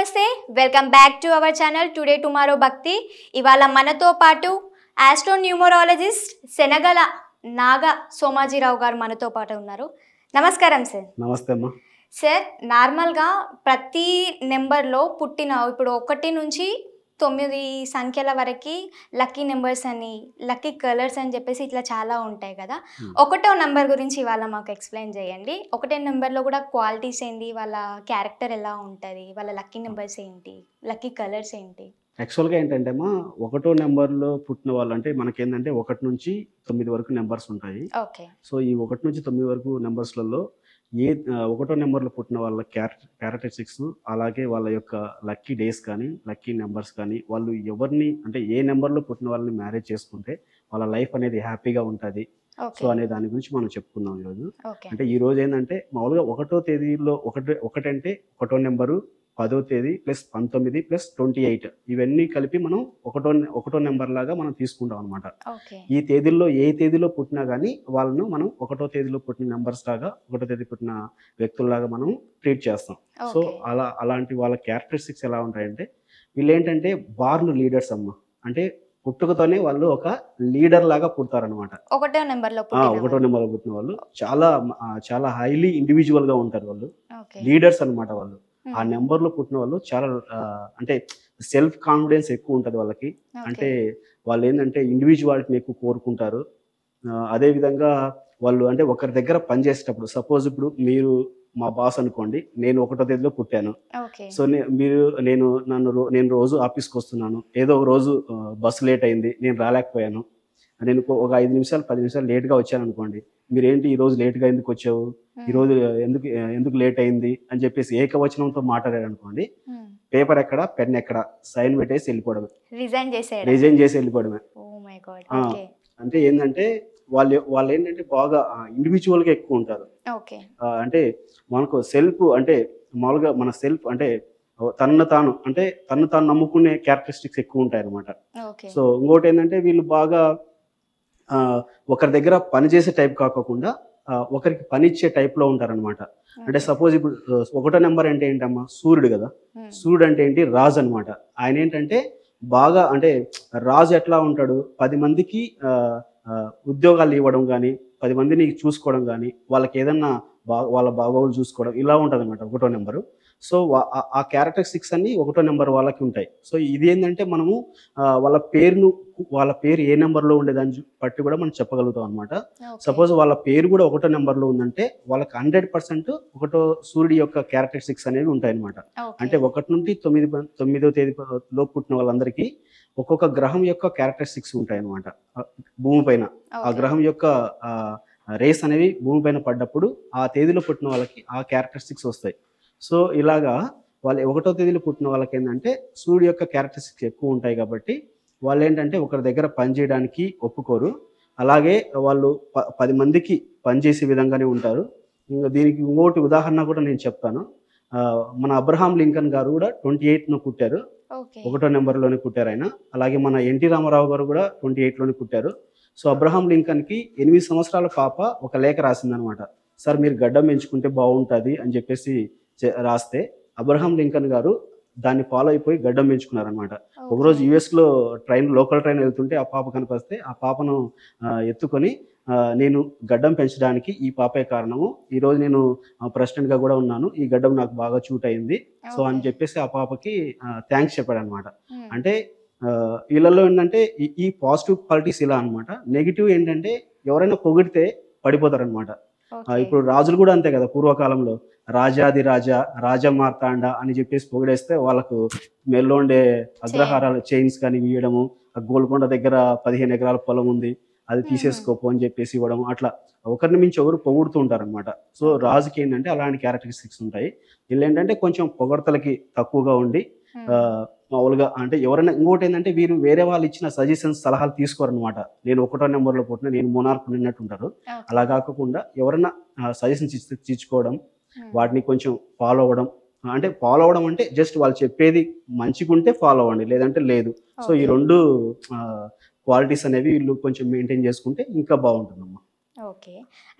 నమస్తే welcome back to our channel today tomorrow భక్తి. ఇవాళ మనతో పాటు ఆస్ట్రో న్యూమరాలజిస్ట్ శనగల నాగ సోమాజీరావు గారు మనతో పాటు ఉన్నారు. నమస్కారం సార్. నమస్తే అమ్మా. సార్, నార్మల్గా ప్రతి నెంబర్లో పుట్టిన ఇప్పుడు 1 నుంచి 9 సంఖ్యల వరకు లక్కీ నెంబర్స్ అని, లక్కీ కలర్స్ అని చెప్పేసి ఇట్లా చాలా ఉంటాయి కదా. 1వ నెంబర్ గురించి ఇవాళ మాకు ఎక్స్ప్లెయిన్ చేయండి. 1వ నెంబర్లో కూడా క్వాలిటీస్ ఏంటి, వాళ్ళ క్యారెక్టర్ ఎలా ఉంటుంది, వాళ్ళ లక్కీ నెంబర్స్ ఏంటి, లక్కీ కలర్స్ ఏంటి? యాక్చువల్గా ఏంటంటే అమ్మా, 1వ నెంబర్లో పుట్టిన వాళ్ళు అంటే మనకేంటంటే 1 నుంచి 9 వరకు నెంబర్స్ ఉంటాయి. ఓకే. సో ఈ 1 నుంచి 9 వరకు నెంబర్స్లలో 1వ నెంబర్లో పుట్టిన వాళ్ళ క్యారెక్టరిస్టిక్స్, అలాగే వాళ్ళ యొక్క లక్కీ డేస్ కానీ, లక్కీ నెంబర్స్ కానీ, వాళ్ళు ఎవరిని అంటే ఏ నెంబర్లో పుట్టిన వాళ్ళని మ్యారేజ్ చేసుకుంటే వాళ్ళ లైఫ్ అనేది హ్యాపీగా ఉంటుంది. సో అనే దాని గురించి మనం చెప్పుకుందాం ఈరోజు. అంటే ఈ రోజు ఏంటంటే మామూలుగా 1వ తేదీలో ఒకటంటే 1వ నెంబరు, 10వ తేదీ ప్లస్ 19 ప్లస్ 28 ఇవన్నీ కలిపి మనం ఒకటో నెంబర్ లాగా మనం తీసుకుంటాం అనమాట. ఈ తేదీల్లో ఏ తేదీలో పుట్టినా కానీ వాళ్ళను మనం 1వ తేదీలో పుట్టిన నెంబర్స్ లాగా, 1వ తేదీ పుట్టిన వ్యక్తుల్లాగా మనం ట్రీట్ చేస్తాం. సో అలాంటి వాళ్ళ క్యారెక్టరిస్టిక్స్ ఎలా ఉంటాయంటే, వీళ్ళు ఏంటంటే బార్న్ లీడర్స్ అమ్మ. అంటే పుట్టుకతోనే వాళ్ళు ఒక లీడర్ లాగా పుడతారనమాట. 1వ నెంబర్లో 1వ నెంబర్లో పుట్టిన వాళ్ళు చాలా హైలీ ఇండివిజువల్ గా ఉంటారు. వాళ్ళు లీడర్స్ అనమాట. వాళ్ళు ఆ నెంబర్లో పుట్టిన వాళ్ళు చాలా అంటే సెల్ఫ్ కాన్ఫిడెన్స్ ఎక్కువ ఉంటుంది వాళ్ళకి. అంటే వాళ్ళు ఏంటంటే ఇండివిజువాలిటీని ఎక్కువ కోరుకుంటారు. అదేవిధంగా వాళ్ళు అంటే ఒకరి దగ్గర పనిచేసేటప్పుడు, సపోజ్ ఇప్పుడు మీరు మా బాస్ అనుకోండి, నేను 1వ తేదీలో పుట్టాను. సో నేను రోజు ఆఫీస్కి వస్తున్నాను, ఏదో ఒక రోజు బస్సు లేట్ అయింది, నేను రాలేకపోయాను, నేను ఒక 5 నిమిషాలు 10 నిమిషాలు లేట్గా వచ్చాను అనుకోండి, మీరేంటి ఈరోజు లేట్గా ఎందుకు వచ్చావు, ఈరోజు ఎందుకు లేట్ అయింది అని చెప్పేసి ఏకవచనంతో మాట్లాడారు అనుకోండి, పేపర్ ఎక్కడ, పెన్ ఎక్కడ, సైన్ పెట్టేసి వెళ్ళిపోవడమే, రిజైన్ చేసి వెళ్ళిపోవడమే. అంటే ఏంటంటే వాళ్ళు ఏంటంటే బాగా ఇండివిజువల్గా ఎక్కువ ఉంటారు. అంటే మనకు సెల్ఫ్ అంటే మామూలుగా మన సెల్ఫ్ అంటే తను తాను నమ్ముకునే క్యారెక్టరిస్టిక్స్ ఎక్కువ ఉంటాయి అనమాట. సో ఇంకోటి ఏంటంటే వీళ్ళు బాగా ఒకరి దగ్గర పని చేసే టైప్ కాకుండా ఒకరికి పని ఇచ్చే టైప్లో ఉంటారనమాట. అంటే సపోజ్ ఇప్పుడు 1వ నెంబర్ అంటే ఏంటమ్మా, సూర్యుడు కదా. సూర్యుడు అంటే ఏంటి, రాజు అనమాట. ఆయన ఏంటంటే బాగా అంటే రాజు ఎట్లా ఉంటాడు, 10 మందికి ఉద్యోగాలు ఇవ్వడం కానీ, 10 మందిని చూసుకోవడం కానీ, వాళ్ళకి ఏదన్నా వాళ్ళ బాగోగులు చూసుకోవడం, ఇలా ఉంటుంది అనమాట 1వ నెంబరు. సో ఆ క్యారెక్టరిస్టిక్స్ అన్ని 1వ నెంబర్ వాళ్ళకి ఉంటాయి. సో ఇది ఏంటంటే మనము వాళ్ళ పేరు ఏ నెంబర్లో ఉండేదాన్ని బట్టి కూడా మనం చెప్పగలుగుతాం అనమాట. సపోజ్ వాళ్ళ పేరు కూడా 1వ నెంబర్లో ఉందంటే వాళ్ళకి 100% సూర్యుడి యొక్క క్యారెక్టరిస్టిక్స్ అనేవి ఉంటాయి అనమాట. అంటే 1 నుండి 9వ తేదీలో పుట్టిన వాళ్ళందరికీ ఒక్కొక్క గ్రహం యొక్క క్యారెక్టరిస్టిక్స్ ఉంటాయి అనమాట. భూమి పైన ఆ గ్రహం యొక్క రేస్ అనేవి భూమి పైన పడ్డప్పుడు ఆ తేదీలో పుట్టిన వాళ్ళకి ఆ క్యారెక్టరిస్టిక్స్ వస్తాయి. సో ఇలాగా వాళ్ళు 1వ తేదీలో పుట్టిన వాళ్ళకి ఏంటంటే సూర్యుడు యొక్క క్యారెక్టరిస్టిక్స్ ఎక్కువ ఉంటాయి కాబట్టి వాళ్ళు ఏంటంటే ఒకరి దగ్గర పని చేయడానికి ఒప్పుకోరు. అలాగే వాళ్ళు 10 మందికి పనిచేసే విధంగానే ఉంటారు. దీనికి ఇంకోటి ఉదాహరణ కూడా నేను చెప్తాను. మన అబ్రహాం లింకన్ గారు కూడా 28న పుట్టారు, 1వ నెంబర్లోనే పుట్టారు ఆయన. అలాగే మన ఎన్టీ రామారావు గారు కూడా 28లోనే పుట్టారు. సో అబ్రహాం లింకన్కి 8 సంవత్సరాల పాప ఒక లేఖ రాసిందనమాట. సార్ మీరు గడ్డం పెంచుకుంటే బాగుంటుంది అని చెప్పేసి రాస్తే అబ్రహాం లింకన్ గారు దాన్ని ఫాలో అయిపోయి గడ్డం పెంచుకున్నారనమాట. ఒకరోజు యుఎస్లో లోకల్ ట్రైన్ వెళ్తుంటే ఆ పాప కనిపిస్తే ఆ పాపను ఎత్తుకొని, నేను గడ్డం పెంచడానికి ఈ పాపే కారణము, ఈరోజు నేను ప్రెసిడెంట్గా కూడా ఉన్నాను, ఈ గడ్డం నాకు బాగా చూట్ అయింది సో అని చెప్పేసి ఆ పాపకి థ్యాంక్స్ చెప్పాడు అనమాట. అంటే వీళ్ళల్లో ఏంటంటే ఈ పాజిటివ్ క్వాలిటీస్ ఇలా అనమాట. నెగిటివ్ ఏంటంటే ఎవరైనా పొగిడితే పడిపోతారనమాట. ఇప్పుడు రాజులు కూడా అంతే కదా, పూర్వకాలంలో రాజాది రాజా, రాజమార్తాండ అని చెప్పేసి పొగిడేస్తే వాళ్ళకు మెల్లో ఉండే అగ్రహారాలు చైన్స్ కానీ ఇవ్వడము, గోల్కొండ దగ్గర 15 ఎకరాల పొలం ఉంది అది తీసేసుకోపో అని చెప్పేసి ఇవ్వడం, అట్లా ఒకరిని మించి ఒకరు పొగుడుతూ ఉంటారనమాట. సో రాజుకి ఏంటంటే అలాంటి క్యారెక్టరిస్టిక్స్ ఉంటాయి. వీళ్ళు ఏంటంటే కొంచెం పొగడ్తలకి తక్కువగా ఉండి మామూలుగా అంటే ఎవరైనా ఇంకోటి ఏంటంటే వీరు వేరే వాళ్ళు ఇచ్చిన సజెషన్స్, సలహాలు తీసుకోరనమాట. నేను 1వ నెంబర్లో పుట్టిన, నేను మోనార్క్ ఉన్నట్టు ఉంటారు. అలా కాకుండా ఎవరైనా సజెషన్స్ తీసుకోవడం, వాటిని కొంచెం ఫాలో అవ్వడం. అంటే ఫాలో అవ్వడం అంటే జస్ట్ వాళ్ళు చెప్పేది మంచిగా ఉంటే ఫాలో అవ్వండి, లేదంటే లేదు. సో ఈ 2 క్వాలిటీస్ అనేవి వీళ్ళు కొంచెం మెయింటైన్ చేసుకుంటే ఇంకా బాగుంటుందమ్మా. ఓకే.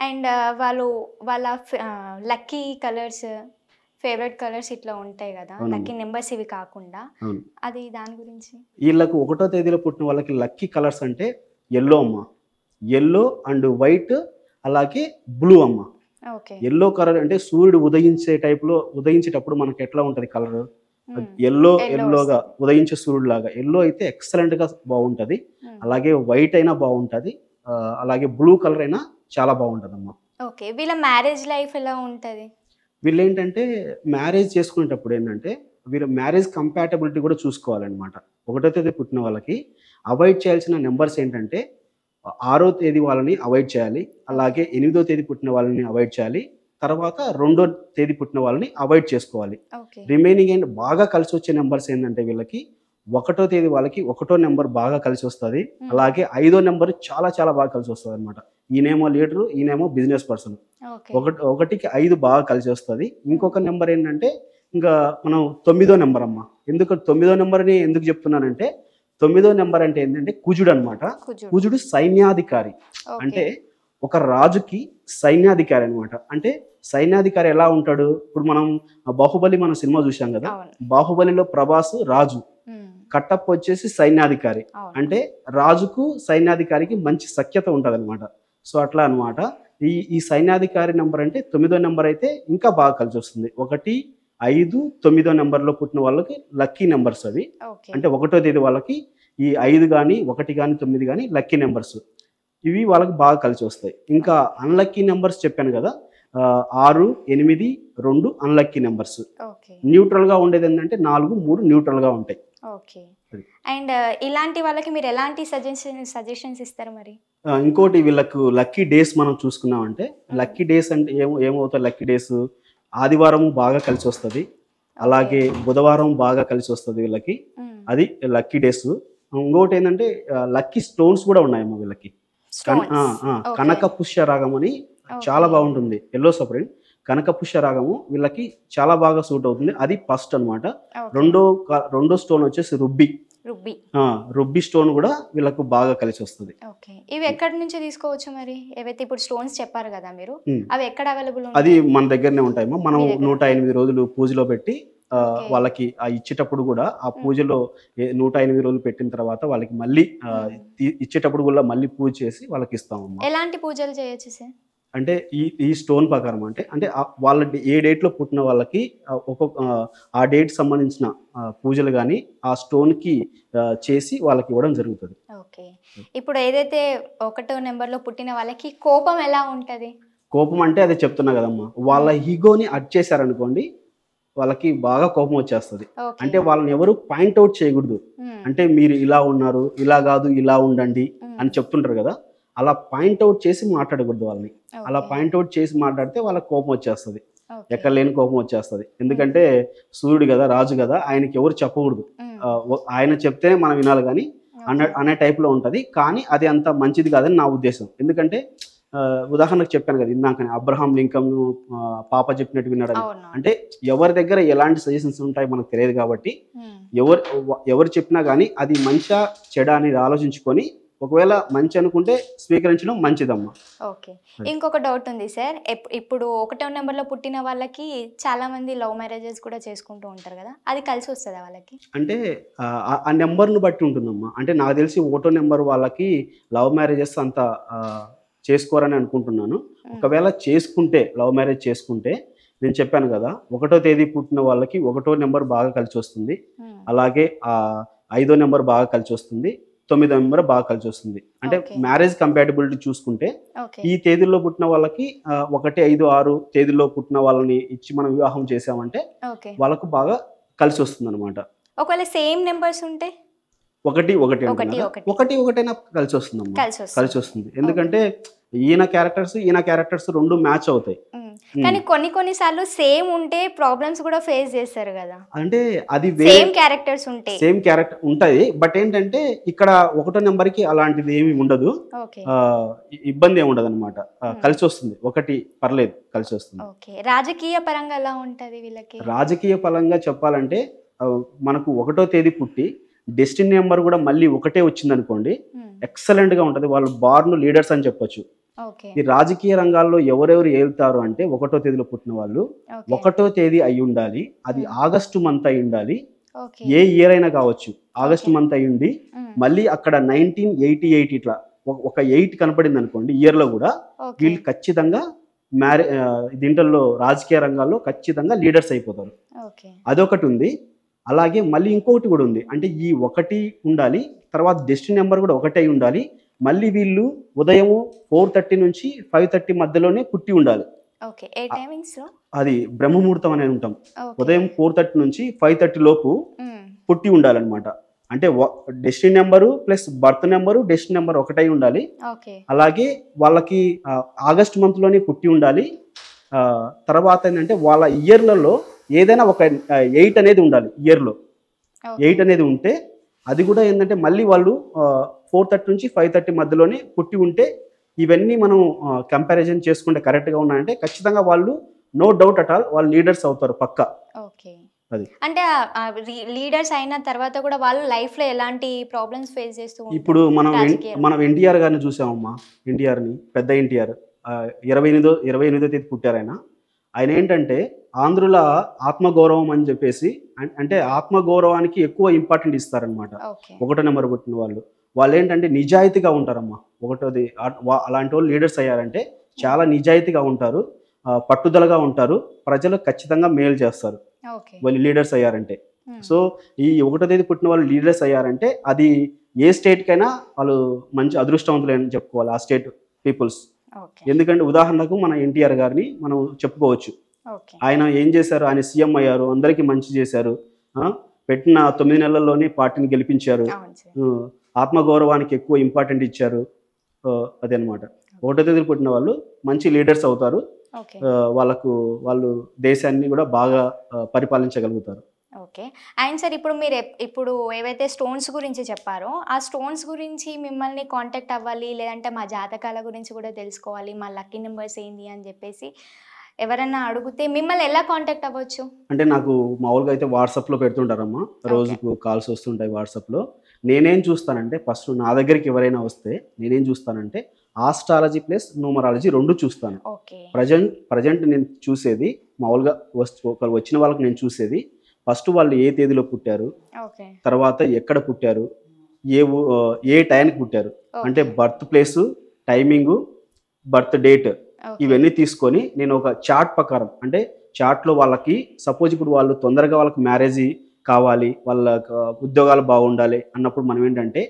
అండ్ వాళ్ళ లక్కీ కలర్స్, ఫేవరెట్ కలర్స్ ఇట్లా ఉంటాయి కదా, అవునమ్మా. లక్కీ నెంబర్స్ ఇవి కాకుండా, అవును. అది దాని గురించి. వీళ్ళకు 1వ తేదీలో పుట్టిన వాళ్ళకి లక్కీ కలర్స్ అంటే ఎల్లో అమ్మ, ఎల్లో అండ్ వైట్, అలాగే బ్లూ అమ్మ. ఓకే. ఎల్లో కలర్ అంటే సూర్యుడు ఉదయించేటప్పుడు మనకి ఎట్లా ఉంటది కలర్, ఎల్లో ఎల్లోగా ఉదయించే సూర్యుడు లాగా. ఎల్లో అయితే ఎక్సలెంట్ గా బాగుంటది, అలాగే వైట్ అయినా బాగుంటది, అలాగే బ్లూ కలర్ అయినా చాలా బాగుంటది అమ్మా. ఓకే. వీళ్ళ మ్యారేజ్ లైఫ్ ఎలా ఉంటది? వీళ్ళు ఏంటంటే మ్యారేజ్ చేసుకునేటప్పుడు ఏంటంటే వీళ్ళ మ్యారేజ్ కంపాటబిలిటీ కూడా చూసుకోవాలన్నమాట. 1వ తేదీ పుట్టిన వాళ్ళకి అవాయిడ్ చేయాల్సిన నెంబర్స్ ఏంటంటే 6వ తేదీ వాళ్ళని అవాయిడ్ చేయాలి, అలాగే 8వ తేదీ పుట్టిన వాళ్ళని అవాయిడ్ చేయాలి, తర్వాత 2వ తేదీ పుట్టిన వాళ్ళని అవాయిడ్ చేసుకోవాలి. ఓకే. రిమైనింగ్ ఏంటి బాగా కలిసి వచ్చే నెంబర్స్ ఏంటంటే వీళ్ళకి 1వ తేదీ వాళ్ళకి 1వ నెంబర్ బాగా కలిసి వస్తుంది, అలాగే 5వ నెంబర్ చాలా చాలా బాగా కలిసి వస్తుంది అనమాట. ఈయనేమో లీడరు, ఈయనేమో బిజినెస్ పర్సన్. ఓకే. 1కి 5 బాగా కలిసి వస్తుంది. ఇంకొక నెంబర్ ఏంటంటే ఇంకా మనం 9వ నెంబర్ అమ్మ. ఎందుకు 9వ నెంబర్ని ఎందుకు చెప్తున్నానంటే 9వ నెంబర్ అంటే ఏంటంటే కుజుడు అనమాట. కుజుడు సైన్యాధికారి. అంటే ఒక రాజుకి సైన్యాధికారి అనమాట. అంటే సైన్యాధికారి ఎలా ఉంటాడు, ఇప్పుడు మనం బాహుబలి మన సినిమా చూసాం కదా, బాహుబలిలో ప్రభాస్ రాజు, కట్టప్ప వచ్చేసి సైన్యాధికారి. అంటే రాజుకు సైన్యాధికారికి మంచి సఖ్యత ఉంటుంది అనమాట. సో అట్లా అనమాట. ఈ సైన్యాధికారి నెంబర్ అంటే 9వ నెంబర్ అయితే ఇంకా బాగా కలిసి వస్తుంది. 1, 5, 9వ నెంబర్లో పుట్టిన వాళ్ళకి లక్కీ నెంబర్స్ అవి. అంటే 1వ తేదీ వాళ్ళకి ఈ 5 కానీ 1 కానీ 9 కానీ లక్కీ నెంబర్స్, ఇవి వాళ్ళకి బాగా కలిసి వస్తాయి. ఇంకా అన్లక్కీ నెంబర్స్ చెప్పాను కదా, 6, 8, 2 అన్లక్కీ నెంబర్స్. న్యూట్రల్ గా ఉండేది ఏంటంటే 4, 3 న్యూట్రల్ గా ఉంటాయి. ఓకే. అండ్ ఇలాంటి వాళ్ళకి మీరు ఎలాంటి సజెషన్స్ ఇస్తారు మరి? ఇంకోటి వీళ్ళకు లక్కీ డేస్ మనం చూసుకున్నామంటే, లక్కీ డేస్ అంటే ఏమవుతాయి, లక్కీ డేస్ ఆదివారం బాగా కలిసి వస్తుంది, అలాగే బుధవారం బాగా కలిసి వస్తుంది వీళ్ళకి, అది లక్కీ డేస్. ఇంకోటి ఏంటంటే లక్కీ స్టోన్స్ కూడా ఉన్నాయమ్మా వీళ్ళకి. కనక పుష్య రాగం అని చాలా బాగుంటుంది, ఎల్లో సపరేట్ కనక పుష్య రాగము వీళ్ళకి చాలా బాగా సూట్ అవుతుంది, అది ఫస్ట్ అనమాట. రెండో స్టోన్ వచ్చేసి రుబ్బి స్టోన్ కూడా వీళ్ళకు బాగా కలిసి వస్తుంది. ఇవి ఎక్కడి నుంచి తీసుకోవచ్చు మరి? ఏవైతే ఇప్పుడు స్టోన్స్ చెప్పారు కదా మీరు, అవి ఎక్కడ అవైలబుల్? అది మన దగ్గరనే ఉంటాయమ్మా. మనం 108 రోజులు పూజలో పెట్టి వాళ్ళకి ఇచ్చేటప్పుడు కూడా ఆ పూజలో 108 రోజులు పెట్టిన తర్వాత వాళ్ళకి మళ్ళీ ఇచ్చేటప్పుడు కూడా మళ్ళీ పూజ చేసి వాళ్ళకి ఇస్తామమ్మా. ఎలాంటి పూజలు చేయొచ్చు సార్? అంటే ఈ స్టోన్ ప్రకారం అంటే వాళ్ళ ఏ డేట్లో పుట్టిన వాళ్ళకి ఆ డేట్ సంబంధించిన పూజలు కానీ ఆ స్టోన్కి చేసి వాళ్ళకి ఇవ్వడం జరుగుతుంది. ఓకే. ఇప్పుడు ఏదైతే 1వ నెంబర్లో పుట్టిన వాళ్ళకి కోపం ఎలా ఉంటుంది? కోపం అంటే అదే చెప్తున్నా కదమ్మా, వాళ్ళ ఈగోని అడ్ చేశారనుకోండి వాళ్ళకి బాగా కోపం వచ్చేస్తుంది. అంటే వాళ్ళని ఎవరు పాయింట్అవుట్ చేయకూడదు. అంటే మీరు ఇలా ఉన్నారు, ఇలా కాదు, ఇలా ఉండండి అని చెప్తుంటారు కదా, అలా పాయింట్అవుట్ చేసి మాట్లాడకూడదు వాళ్ళని. అలా పాయింట్అవుట్ చేసి మాట్లాడితే వాళ్ళకి కోపం వచ్చేస్తుంది, ఎక్కడ లేని కోపం వచ్చేస్తుంది. ఎందుకంటే సూర్యుడు కదా, రాజు కదా, ఆయనకి ఎవరు చెప్పకూడదు, ఆయన చెప్తేనే మనం వినాలి కానీ అనే టైప్లో ఉంటుంది. కానీ అది అంత మంచిది కాదని నా ఉద్దేశం. ఎందుకంటే ఉదాహరణకు చెప్పాను కదా ఇందాకనే, అబ్రహాం లింకన్ పాప చెప్పినట్టు విన్నాడని. అంటే ఎవరి దగ్గర ఎలాంటి సజెషన్స్ ఉంటాయి మనకు తెలియదు కాబట్టి ఎవరు చెప్పినా కానీ అది మంచిగా చెడా అనేది ఆలోచించుకొని ఒకవేళ మంచి అనుకుంటే స్వీకరించడం మంచిదమ్మా. ఓకే. ఇంకొక డౌట్ ఉంది సార్, ఇప్పుడు 1వ నెంబర్లో పుట్టిన వాళ్ళకి చాలా మంది లవ్ మ్యారేజెస్ కూడా చేసుకుంటూ ఉంటారు కదా, అది కలిసి వస్తుందా వాళ్ళకి? అంటే ఆ నెంబర్ను బట్టి ఉంటుందమ్మా. అంటే నాకు తెలిసి 1వ నెంబర్ వాళ్ళకి లవ్ మ్యారేజెస్ అంత చేసుకోరని అనుకుంటున్నాను. ఒకవేళ చేసుకుంటే, లవ్ మ్యారేజ్ చేసుకుంటే, నేను చెప్పాను కదా 1వ తేదీ పుట్టిన వాళ్ళకి 1వ నెంబర్ బాగా కలిసి వస్తుంది, అలాగే 5వ నెంబర్ బాగా కలిసి వస్తుంది, 9వ నెంబర్ బాగా కలిసి వస్తుంది. అంటే మ్యారేజ్ కంపాటబిలిటీ చూసుకుంటే ఈ తేదీల్లో పుట్టిన వాళ్ళకి 1, 5, 6 తేదీల్లో పుట్టిన వాళ్ళని ఇచ్చి మనం వివాహం చేసామంటే వాళ్ళకు బాగా కలిసి వస్తుంది అనమాట. ఒకవేళ సేమ్ నెంబర్స్ ఉంటే 1, 1 అయినా కలిసి వస్తుందమ్మా, కలిసి వస్తుంది. ఎందుకంటే ఈయన క్యారెక్టర్స్ 2 మ్యాచ్ అవుతాయి. కానీ కొన్నిసార్లు సేమ్ ఉంటే ప్రాబ్లమ్స్ కూడా ఫేస్ చేస్తారు కదా. అంటే అది సేమ్ క్యారెక్టర్ ఉంటాయి, బట్ ఏంటంటే ఇక్కడ 1వ నెంబర్కి అలాంటిది ఏమి ఉండదు, ఇబ్బంది ఏమి ఉండదు అనమాట, కలిసి వస్తుంది. 1 పర్లేదు, కలిసి వస్తుంది. రాజకీయ పరంగా ఎలా ఉంటది వీళ్ళకి? రాజకీయ పరంగా చెప్పాలంటే మనకు 1వ తేదీ పుట్టి డెస్టినీ నెంబర్ కూడా మళ్ళీ 1 వచ్చింది అనుకోండి, ఎక్సలెంట్ గా ఉంటది. వాళ్ళు బార్న్ లీడర్స్ అని చెప్పొచ్చు. ఓకే. ఈ రాజకీయ రంగాల్లో ఎవరెవరు ఏలుతారు అంటే 1వ తేదీలో పుట్టిన వాళ్ళు ఓకే. 1వ తేదీ అయి ఉండాలి, అది ఆగస్టు మంత్ అయి ఉండాలి, ఓకే. ఏ ఇయర్ అయినా కావచ్చు, ఆగస్టు ఓకే. మంత్ అయి ఉండి హ్మ్. మళ్ళీ అక్కడ 1988 ఇట్లా ఒక 8 కనపడింది అనుకోండి ఇయర్లో కూడా ఓకే. వీళ్ళు ఖచ్చితంగా దీంట్లో రాజకీయ రంగాల్లో ఖచ్చితంగా లీడర్స్ అయిపోతారు. ఓకే. అదొకటి ఉంది. అలాగే మళ్ళీ ఇంకొకటి కూడా ఉంది. అంటే ఈ 1 ఉండాలి, తర్వాత డెస్టినీ నెంబర్ కూడా 1 అయి ఉండాలి. మళ్ళీ వీళ్ళు ఉదయం 4:30 నుంచి 5:30 మధ్యలోనే పుట్టి ఉండాలి. ఓకే. ఏ టైమింగ్స్‌లో? అది బ్రహ్మముహూర్తం అని ఉంటాం. ఓకే. ఉదయం 4:30 నుంచి 5:30 లోపు హ్మ్. పుట్టి ఉండాలన్నమాట. అంటే destiny number plus birth number destiny number 1 అయి ఉండాలి. ఓకే. అలాగే వాళ్ళకి ఆగస్ట్ మంత్‌లోనే పుట్టి ఉండాలి. తర్వాత ఏంటంటే వాళ్ళ ఇయర్‌లలో ఏదైనా ఒక 8 అనేది ఉండాలి ఇయర్‌లో. ఓకే. 8 అనేది ఉంటే అది కూడా ఏంటంటే మళ్ళీ వాళ్ళు 4:30 నుంచి 5:30 మధ్యలోనే పుట్టి ఉంటే ఇవన్నీ మనం కంపారిజన్ చేసుకుంటే కరెక్ట్‌గా ఉన్నాయంటే ఖచ్చితంగా వాళ్ళు నో డౌట్ అట్ ఆల్ వాళ్ళు లీడర్స్ అవుతారు పక్కా. ఓకే. అది. అంటే లీడర్స్ అయిన తర్వాత కూడా వాళ్ళు లైఫ్‌లో ఎలాంటి ప్రాబ్లమ్స్ ఫేస్ చేస్తూ ఉంటారు ఇప్పుడు రాజకీయాల్లో? మనం ఎన్టీఆర్ గారిని చూసామమ్మా. ఎన్టీఆర్‌ని, పెద్ద ఎన్టీఆర్ 28వ తేదీ పుట్టారాయన. ఆయన ఏంటంటే ఆంధ్రుల ఆత్మగౌరవం అని చెప్పేసి అంటే ఆత్మగౌరవానికి ఎక్కువ ఇంపార్టెంట్ ఇస్తారనమాట. ఓకే. 1 నెంబర్ పుట్టిన వాళ్ళు. వాళ్ళేంటంటే నిజాయితీగా ఉంటారమ్మా. ఒకటోది అలాంటి వాళ్ళు లీడర్స్ అయ్యారంటే చాలా నిజాయితీగా ఉంటారు, పట్టుదలగా ఉంటారు, ప్రజలకు ఖచ్చితంగా మేలు చేస్తారు ఓకే. వాళ్ళు లీడర్స్ అయ్యారంటే. హ్మ్. సో ఈ 1వ తేదీ పుట్టిన వాళ్ళు లీడర్స్ అయ్యారంటే అది ఏ స్టేట్‌కైనా వాళ్ళు మంచి అదృష్టవంతులు అని చెప్పుకోవాలి ఆ స్టేట్ పీపుల్స్. ఓకే. ఎందుకంటే ఉదాహరణకు మన ఎన్టీఆర్ గారిని మనం చెప్పుకోవచ్చు. ఓకే. ఆయన ఏం చేశారు? ఆయన సీఎం అయ్యారు, అందరికీ మంచి చేశారు. పెట్టిన 9 నెలల్లోనే పార్టీని గెలిపించారు. అవును సార్. ఆత్మగౌరవానికి ఎక్కువ ఇంపార్టెంట్ ఇచ్చారు. అదనమాట. 1వ తేదీ పుట్టిన వాళ్ళు మంచి లీడర్స్ అవుతారు. ఓకే. వాళ్ళు దేశాన్ని కూడా బాగా పరిపాలించగలుగుతారు. ఓకే. అండ్ సార్ ఇప్పుడు ఏవైతే స్టోన్స్ గురించి చెప్పారో, ఆ స్టోన్స్ గురించి మిమ్మల్ని కాంటాక్ట్ అవ్వాలి, లేదంటే మా జాతకాల గురించి కూడా తెలుసుకోవాలి, మా లక్కీ నంబర్స్ ఏంది అని చెప్పేసి ఎవరన్నా అడిగితే మిమ్మల్ని ఎలా కాంటాక్ట్ అవ్వచ్చు? అంటే నాకు మామూలుగా అయితే వాట్సాప్‌లో పెడుతుంటారమ్మా. ఓకే. రోజుకు కాల్స్ వస్తుంటాయి వాట్సాప్‌లో. నేనేం చూస్తానంటే ఫస్ట్ నా దగ్గరికి ఎవరైనా వస్తే నేనేం చూస్తానంటే ఆస్ట్రాలజీ ప్లస్ న్యూమరాలజీ 2 చూస్తాను. ఓకే. ప్రెజెంట్ నేను చూసేది మామూలుగా ఒకరు వచ్చిన వాళ్ళకి నేను చూసేది ఫస్ట్ వాళ్ళు ఏ తేదీలో పుట్టారు, ఓకే. తర్వాత ఎక్కడ పుట్టారు, ఏ టైంకి పుట్టారు, అంటే okay. Birth place, timing, birth date okay. ఇవన్నీ తీసుకొని నేను ఒక చార్ట్ ప్రకారం అంటే చార్ట్‌లో వాళ్ళకి సపోజ్ ఇప్పుడు వాళ్ళు తొందరగా వాళ్ళకి మ్యారేజ్ కావాలి, వాళ్ళ ఉద్యోగాలు బాగుండాలి అన్నప్పుడు మనం ఏంటంటే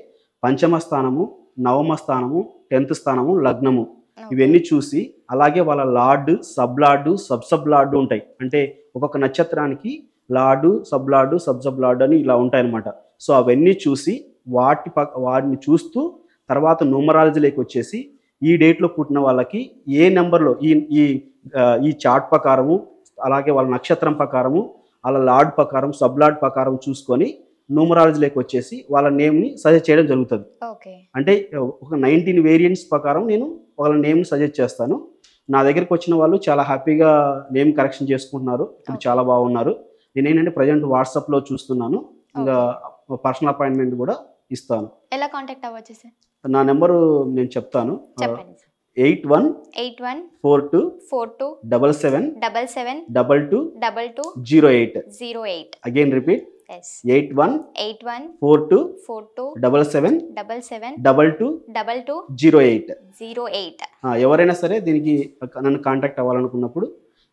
పంచమ స్థానము, నవమ స్థానము, 10th స్థానము, లగ్నము ఓకే. ఇవన్నీ చూసి అలాగే వాళ్ళ lord, sub lord, sub lord ఉంటాయి. అంటే ఒక్కొక్క నక్షత్రానికి లార్డు, సబ్ లార్డు అని ఇలా ఉంటాయన్నమాట. సో అవన్నీ చూసి వాటిని చూస్తూ తర్వాత న్యూమరాలజీలోకి వచ్చేసి ఈ డేట్లో పుట్టిన వాళ్ళకి ఏ నెంబర్లో ఈ చార్ట్ ప్రకారము అలాగే వాళ్ళ నక్షత్రం ప్రకారము వాళ్ళ లార్డ్ ప్రకారం సబ్ లార్డ్ ప్రకారం చూసుకొని న్యూమరాలజీలోకి వచ్చేసి వాళ్ళ నేమ్ని సజెస్ట్ చేయడం జరుగుతుంది. ఓకే. అంటే ఒక 19 వేరియంట్స్ ప్రకారం నేను వాళ్ళ నేమ్ని సజెస్ట్ చేస్తాను. నా దగ్గరికి వచ్చిన వాళ్ళు చాలా హ్యాపీగా నేమ్ కరెక్షన్ చేసుకుంటున్నారు. ఇప్పుడు ఓకే. చాలా బాగున్నారు. నేనేంటంటే ప్రజెంట్ వాట్సాప్‌లో చూస్తున్నాను. ఇంకా పర్సనల్ అపాయింట్మెంట్ కూడా ఇస్తాను. ఎలా కాంటాక్ట్ అవ్వచ్చు సార్? నా నెంబరు నేను చెప్తాను. చెప్పండి సార్. 81 81 42 42 77 77 22 22 08. 08. Again repeat. Yes. 81 81 42 42 77 77 22 22 08. 08. ఎవరైనా సరే దీనికి నన్ను కాంటాక్ట్ అవ్వాలనుకున్నప్పుడు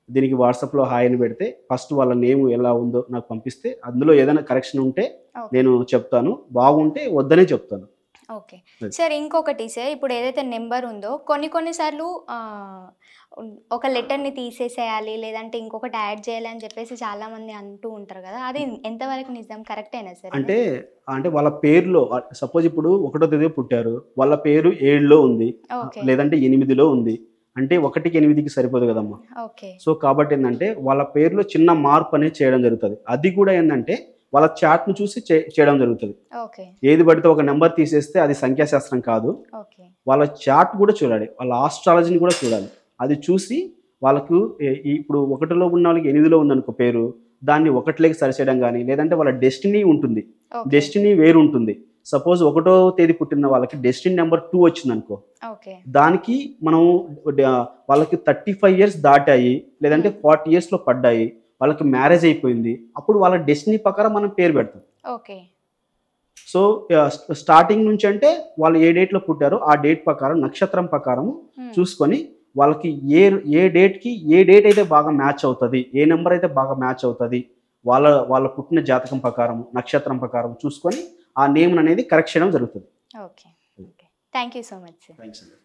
దీనికి వాట్సాప్‌లో హాయ్ అని పెడితే ఫస్ట్ వాళ్ళ నేమ్ ఎలా ఉందో నాకు పంపిస్తే అందులో ఏదైనా కరెక్షన్ ఉంటే ఓకే. నేను చెప్తాను. బాగుంటే వద్దనే చెప్తాను. ఓకే. సార్ ఇంకొకటి సార్, ఇప్పుడు ఏదైతే నెంబర్ ఉందో కొన్ని సార్లు ఒక లెటర్‌ని తీసేసేయాలి, లేదంటే ఇంకొకటి యాడ్ చేయాలి అని చెప్పేసి చాలామంది అంటూ ఉంటారు కదా! అది ఎంతవరకు నిజం? కరెక్టేనా సార్ ఇది? అంటే వాళ్ళ పేరులో సపోజ్ ఇప్పుడు 1వ తేదీ పుట్టారు. వాళ్ళ పేరు 7లో ఉంది. ఓకే. లేదంటే 8లో ఉంది. అంటే 1కి 8కి సరిపోదు కదమ్మా. ఓకే. సో కాబట్టి ఏందంటే వాళ్ళ పేరులో చిన్న మార్పు అనేది చేయడం జరుగుతది. అది కూడా ఏందంటే వాళ్ళ చార్ట్‌ని చూసి చేయడం జరుగుతది. ఓకే. ఏది పడితే ఒక నెంబర్ తీసేస్తే అది సంఖ్యాశాస్త్రం కాదు. ఓకే. వాళ్ళ చార్ట్ కూడా చూడాలి. వాళ్ళ ఆస్ట్రాలజీని కూడా చూడాలి. అది చూసి వాళ్ళకు ఇప్పుడు 1లో ఉన్న వాళ్ళకి 8లో ఉందనుకో పేరు, దాన్ని 1లోకి సరిచేయడం గానీ, లేదంటే వాళ్ళ డెస్టినీ ఉంటుంది. ఓకే. డెస్టినీ వేరు ఉంటుంది. సపోజ్ 1వ తేదీ పుట్టిన వాళ్ళకి డెస్టినీ నెంబర్ 2 వచ్చింది అనుకో, ఓకే. దానికి మనం వాళ్ళకి 35 ఇయర్స్ దాటాయి లేదంటే 40 ఇయర్స్లో పడ్డాయి, వాళ్ళకి మ్యారేజ్ అయిపోయింది, అప్పుడు వాళ్ళ డెస్టినీ ప్రకారం మనం పేరు పెడతాం. ఓకే. సో స్టార్టింగ్ నుంచి అంటే వాళ్ళు ఏ డేట్లో పుట్టారో ఆ డేట్ ప్రకారం నక్షత్రం ప్రకారం చూసుకొని వాళ్ళకి ఏ డేట్కి ఏ డేట్ అయితే బాగా మ్యాచ్ అవుతుంది, ఏ నెంబర్ అయితే బాగా మ్యాచ్ అవుతుంది, వాళ్ళ పుట్టిన జాతకం ప్రకారం నక్షత్రం ప్రకారం చూసుకొని ఆ నేమ్ అనేది కరెక్ట్ చేయడం జరుగుతుంది. Okay. Okay. Thank you so much sir. Thanks అండి.